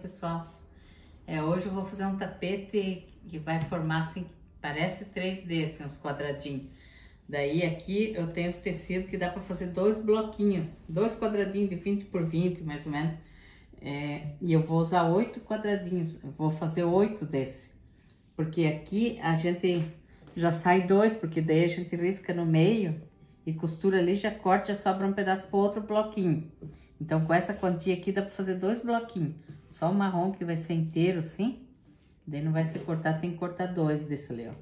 pessoal. Hoje eu vou fazer um tapete que vai formar assim, parece 3D, assim, uns quadradinhos. Daí aqui eu tenho os tecidos que dá para fazer dois bloquinhos, dois quadradinhos de 20 por 20, mais ou menos. E eu vou usar 8 quadradinhos, eu vou fazer 8 desse. Porque aqui a gente já sai 2, porque daí a gente risca no meio e costura ali, já corta, já sobra um pedaço para outro bloquinho. Então, com essa quantia aqui, dá para fazer 2 bloquinhos. Só o marrom que vai ser inteiro, assim. Daí não vai ser cortado, tem que cortar 2 desse ali, ó.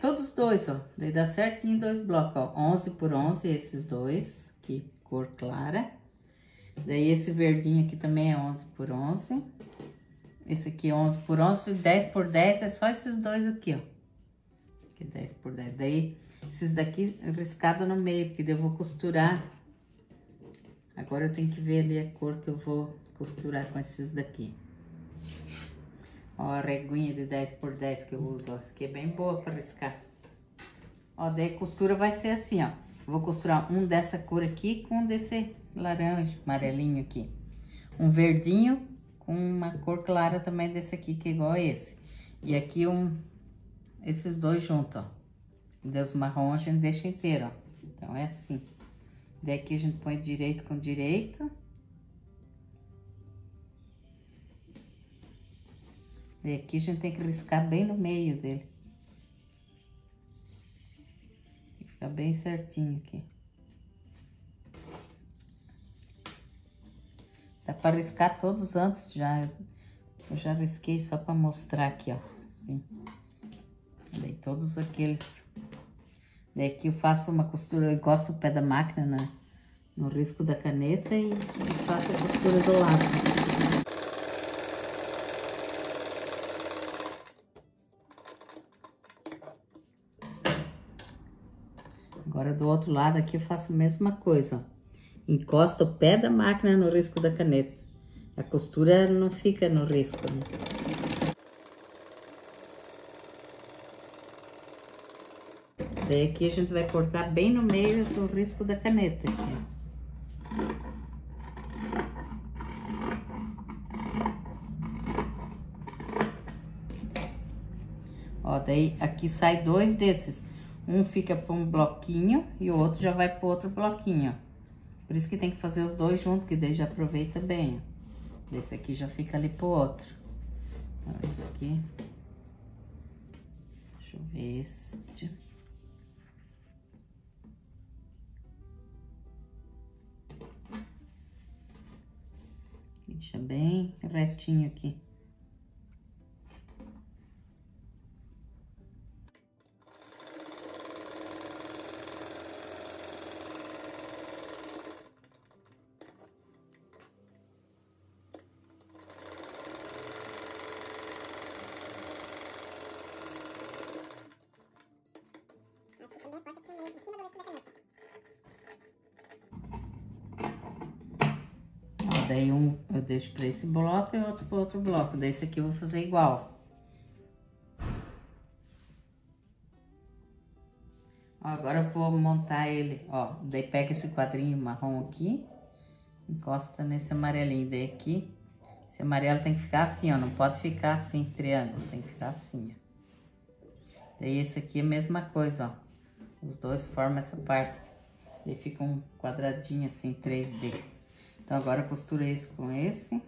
Todos 2, ó. Daí dá certinho 2 blocos, ó. 11 por 11, esses dois, aqui, cor clara. Daí esse verdinho aqui também é 11 por 11. Esse aqui é 11 por 11, 10 por 10, é só esses dois aqui, ó. Aqui 10 por 10. Daí, esses daqui riscado no meio, porque daí eu vou costurar. Agora eu tenho que ver ali a cor que eu vou costurar com esses daqui. Ó, a reguinha de 10 por 10 que eu uso, ó. Essa aqui é bem boa para riscar. Ó, daí a costura vai ser assim, ó. Eu vou costurar um dessa cor aqui com um desse laranja, amarelinho aqui. Um verdinho com uma cor clara também desse aqui, que é igual a esse. E aqui esses dois juntos, ó. Os marrom a gente deixa inteiro, ó. Então é assim. Daí aqui a gente põe direito com direito. E aqui a gente tem que riscar bem no meio dele. Tem que ficar bem certinho aqui. Dá pra riscar todos antes já. Eu já risquei só pra mostrar aqui, ó. Assim. Daí todos aqueles. Daí aqui eu faço uma costura, eu encosto o pé da máquina no risco da caneta e faço a costura do lado. Agora do outro lado aqui eu faço a mesma coisa, ó. Encosto o pé da máquina no risco da caneta. A costura não fica no risco, né? Daí aqui a gente vai cortar bem no meio do risco da caneta aqui. Ó, daí aqui sai 2 desses. Um fica para um bloquinho e o outro já vai para outro bloquinho, ó. Por isso que tem que fazer os dois juntos, que daí já aproveita bem, ó. Esse aqui já fica ali pro outro. Então, esse aqui. Deixa eu ver este. Deixa bem retinho aqui. Daí um eu deixo para esse bloco e outro para outro bloco. Daí esse aqui eu vou fazer igual. Ó, agora eu vou montar ele, ó. Daí pega esse quadrinho marrom aqui, encosta nesse amarelinho. Daí aqui, esse amarelo tem que ficar assim, ó. Não pode ficar assim, triângulo, tem que ficar assim, ó. Daí esse aqui é a mesma coisa, ó. Os dois formam essa parte. Daí fica um quadradinho assim, 3D. Então, agora eu costuro esse com esse.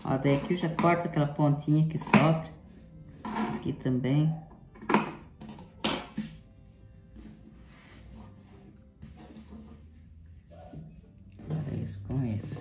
Ó, daí aqui eu já corto aquela pontinha que sobra. Aqui também. Com esse.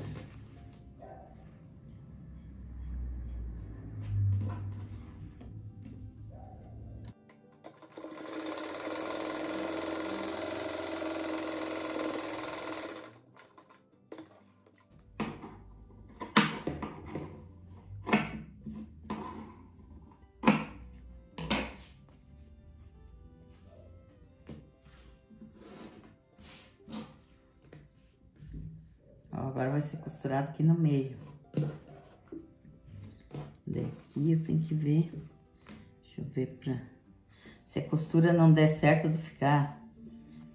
agora vai ser costurado aqui no meio. Daqui eu tenho que ver, deixa eu ver se a costura não der certo de ficar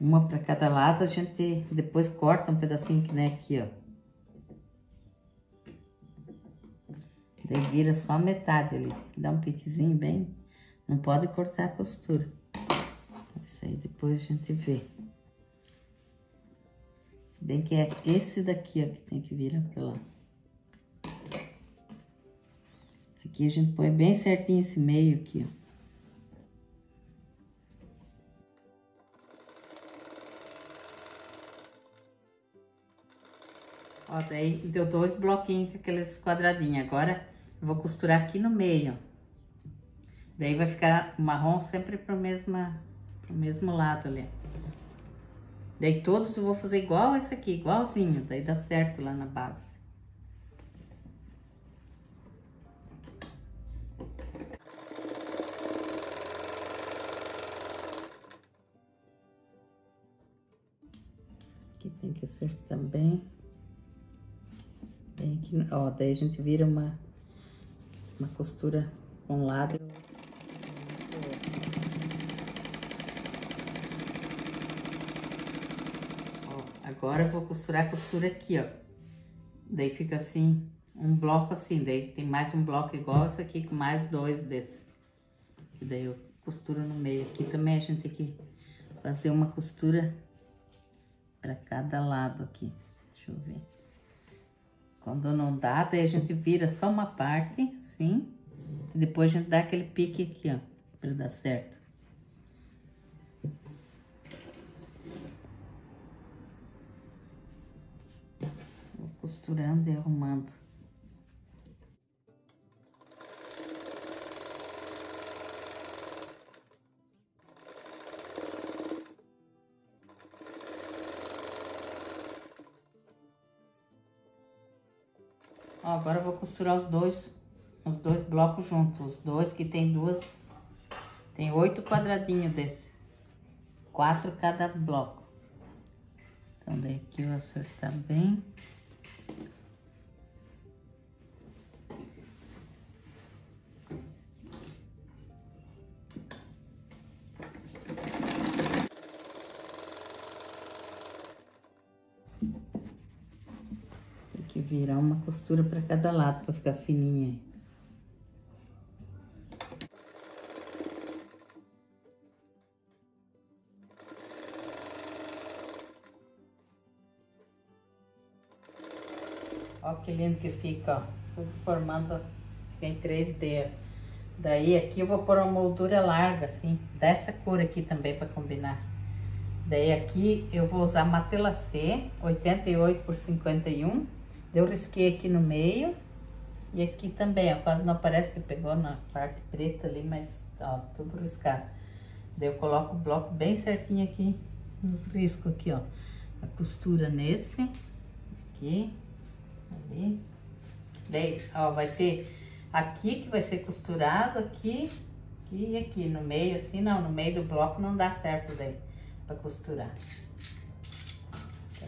uma para cada lado, a gente depois corta um pedacinho que nem aqui, ó. Daí vira só a metade ali, dá um piquezinho bem, não pode cortar a costura. Isso aí depois a gente vê. Se bem que é esse daqui, ó, que tem que virar pra lá. Aqui a gente põe bem certinho esse meio aqui, ó. Ó, daí deu 2 bloquinhos com aqueles quadradinhos. Agora eu vou costurar aqui no meio, ó. Daí vai ficar o marrom sempre pro mesmo lado ali. Daí todos eu vou fazer igual esse aqui, igualzinho. Daí dá certo lá na base. Aqui tem que acertar também. Bem aqui, ó, daí a gente vira uma costura com um lado. Ó, agora eu vou costurar a costura aqui, ó. Daí fica assim, um bloco assim, daí tem mais um bloco igual esse aqui, com mais 2 desses. E daí eu costuro no meio. Aqui também a gente tem que fazer uma costura para cada lado aqui. Deixa eu ver. Quando não dá, daí a gente vira só uma parte, assim. E depois a gente dá aquele pique aqui, ó, pra dar certo. Vou costurando e arrumando. Ó, agora eu vou costurar os dois blocos juntos. Os dois que tem tem 8 quadradinhos desse. 4 cada bloco. Então, daí aqui eu vou acertar bem. Que virar uma costura para cada lado para ficar fininha aí. Ó que lindo que fica, ó, tudo formando em 3D. Daí aqui eu vou pôr uma moldura larga assim, dessa cor aqui também para combinar. Daí aqui eu vou usar Matelacê 88 por 51. Eu risquei aqui no meio e aqui também, ó, quase não aparece que pegou na parte preta ali, mas ó, tudo riscado. Daí eu coloco o bloco bem certinho aqui nos riscos aqui, ó. A costura nesse, aqui, ali. Daí, ó, vai ter aqui que vai ser costurado, aqui e aqui no meio, assim, não, no meio do bloco não dá certo daí pra costurar. Tá?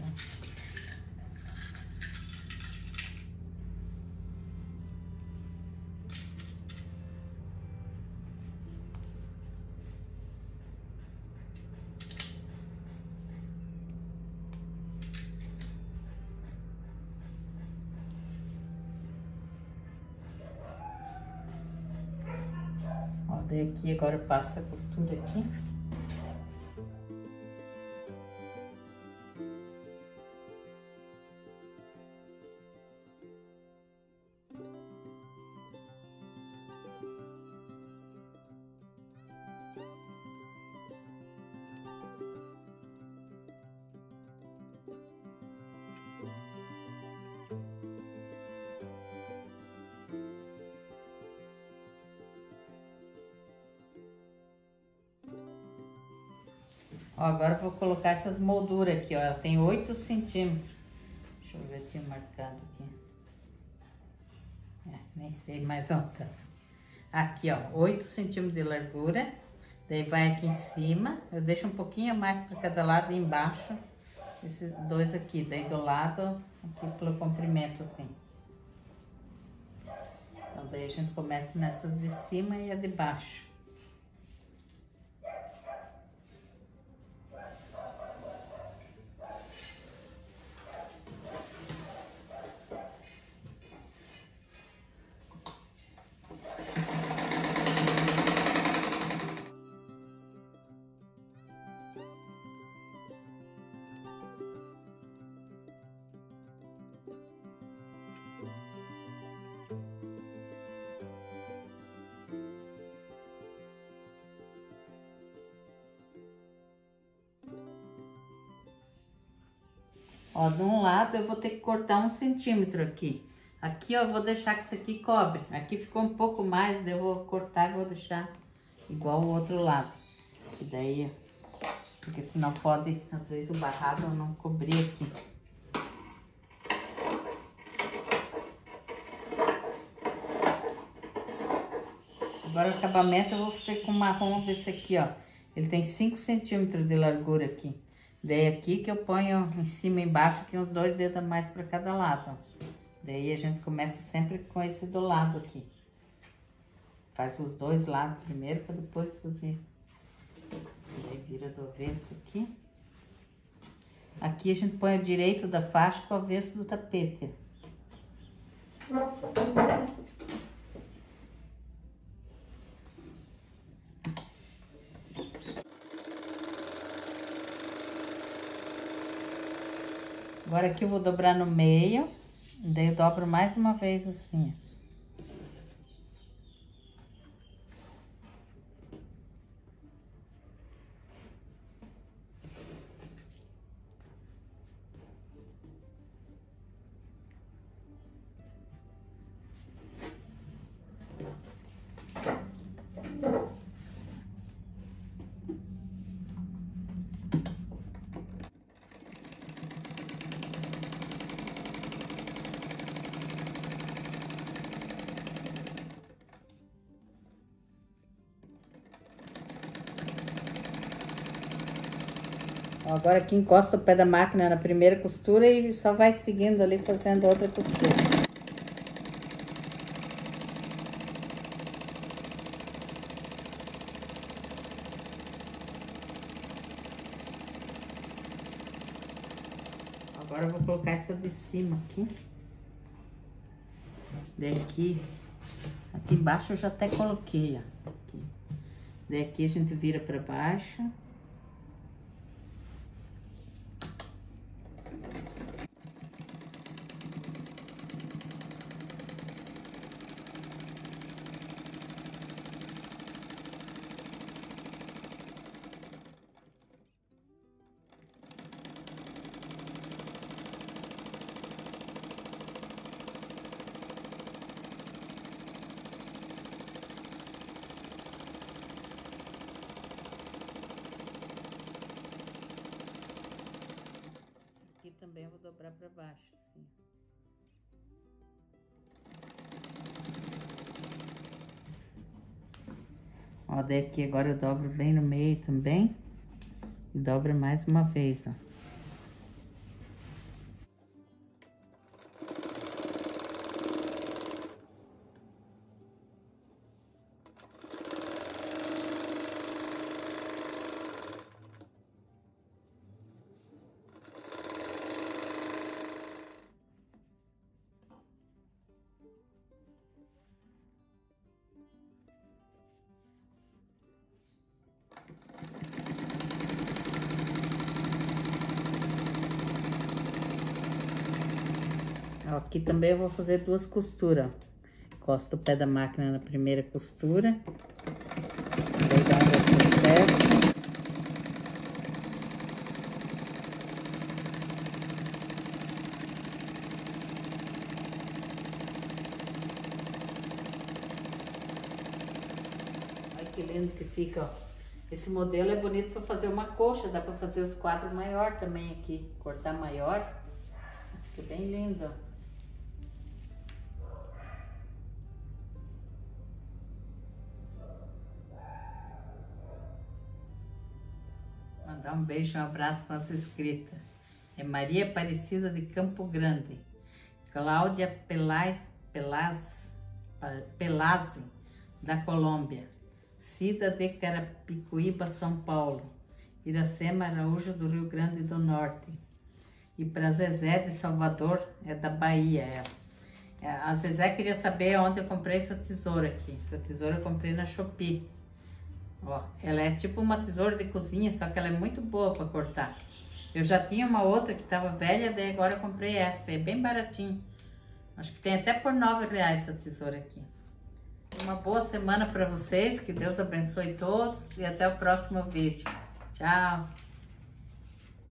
Daí aqui agora eu passo a costura aqui. Ó, agora eu vou colocar essas molduras aqui, ó. Ela tem 8 centímetros. Deixa eu ver, eu tinha marcado aqui. Nem sei mais, ó. Tá. Aqui, ó, 8 centímetros de largura. Daí vai aqui em cima. Eu deixo um pouquinho mais para cada lado e embaixo. esses dois aqui, daí do lado, aqui pelo comprimento assim. Então daí a gente começa nessas de cima e a de baixo. Ó, de um lado eu vou ter que cortar 1 centímetro aqui. Aqui, ó, eu vou deixar que isso aqui cobre. Aqui ficou um pouco mais, daí eu vou cortar e vou deixar igual o outro lado. E daí, porque senão pode, às vezes, o barrado não cobrir aqui. Agora o acabamento eu vou fazer com marrom desse aqui, ó. Ele tem 5 centímetros de largura aqui. Daí aqui que eu ponho em cima e embaixo, aqui uns 2 dedos a mais para cada lado, ó. Daí a gente começa sempre com esse do lado aqui. Faz os 2 lados primeiro, para depois fazer. Daí vira do avesso aqui. Aqui a gente põe o direito da faixa com o avesso do tapete. Agora aqui eu vou dobrar no meio, daí eu dobro mais uma vez assim. Agora aqui encosta o pé da máquina na primeira costura e só vai seguindo ali fazendo outra costura. Agora eu vou colocar essa de cima aqui. Daqui, aqui embaixo eu já até coloquei, ó. Aqui. Daqui a gente vira para baixo. Aqui também eu vou dobrar para baixo, assim. Ó, daqui agora eu dobro bem no meio também. E dobro mais uma vez, ó. Ó, aqui também eu vou fazer 2 costuras. Encosto o pé da máquina na primeira costura. Daí dá um outro certo. Olha que lindo que fica, ó. Esse modelo é bonito para fazer uma coxa, dá para fazer os quadros maior também aqui, cortar maior. Fica bem lindo, ó. Mandar um beijo, um abraço para as inscritas. É Maria Aparecida de Campo Grande. Cláudia Pelazzi, da Colômbia. Cida de Carapicuíba, São Paulo. Iracema Araújo, do Rio Grande do Norte. E para Zezé de Salvador, é da Bahia. A Zezé queria saber onde eu comprei essa tesoura aqui. Essa tesoura eu comprei na Shopee. Ó, ela é tipo uma tesoura de cozinha, só que ela é muito boa para cortar. Eu já tinha uma outra que estava velha, daí agora eu comprei essa. É bem baratinho. Acho que tem até por R$9 essa tesoura aqui. Uma boa semana para vocês, que Deus abençoe todos e até o próximo vídeo. Tchau!